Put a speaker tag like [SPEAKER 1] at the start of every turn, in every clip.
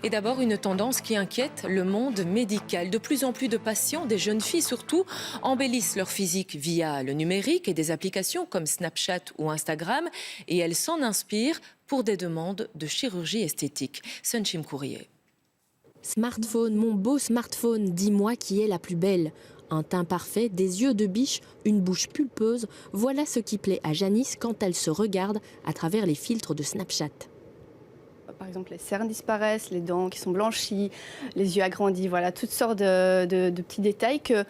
[SPEAKER 1] Et d'abord, une tendance qui inquiète le monde médical. De plus en plus de patients, des jeunes filles surtout, embellissent leur physique via le numérique et des applications comme Snapchat ou Instagram. Et elles s'en inspirent pour des demandes de chirurgie esthétique. Sunchim Courrier.
[SPEAKER 2] Smartphone, mon beau smartphone, dis-moi qui est la plus belle. Un teint parfait, des yeux de biche, une bouche pulpeuse, voilà ce qui plaît à Janice quand elle se regarde à travers les filtres de Snapchat.
[SPEAKER 3] Par exemple, les cernes disparaissent, les dents qui sont blanchies, les yeux agrandis, voilà, toutes sortes de petits détails que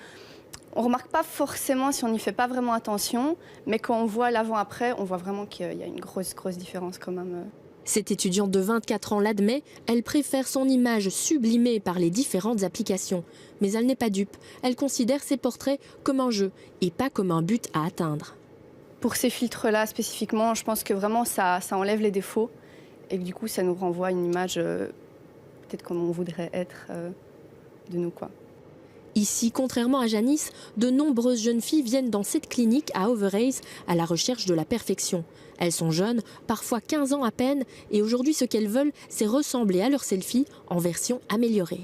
[SPEAKER 3] on ne remarque pas forcément si on n'y fait pas vraiment attention, mais quand on voit l'avant-après, on voit vraiment qu'il y a une grosse différence quand même.
[SPEAKER 2] Cette étudiante de 24 ans l'admet, elle préfère son image sublimée par les différentes applications. Mais elle n'est pas dupe, elle considère ses portraits comme un jeu et pas comme un but à atteindre.
[SPEAKER 3] Pour ces filtres-là spécifiquement, je pense que vraiment ça enlève les défauts et que du coup ça nous renvoie une image peut-être comme on voudrait être de nous, quoi.
[SPEAKER 2] Ici, contrairement à Janice, de nombreuses jeunes filles viennent dans cette clinique à Overijse à la recherche de la perfection. Elles sont jeunes, parfois 15 ans à peine, et aujourd'hui ce qu'elles veulent, c'est ressembler à leur selfie en version améliorée.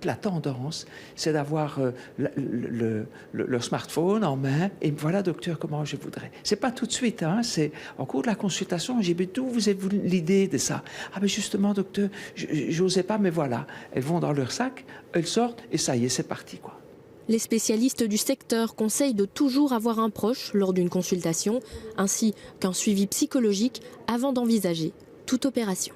[SPEAKER 4] La tendance, c'est d'avoir le smartphone en main et voilà, docteur, comment je voudrais. C'est pas tout de suite, hein, c'est en cours de la consultation. J'ai dit, d'où vous avez l'idée de ça? Ah, mais justement, docteur, j'osais pas, mais voilà. Elles vont dans leur sac, elles sortent et ça y est, c'est parti, quoi.
[SPEAKER 2] Les spécialistes du secteur conseillent de toujours avoir un proche lors d'une consultation, ainsi qu'un suivi psychologique avant d'envisager toute opération.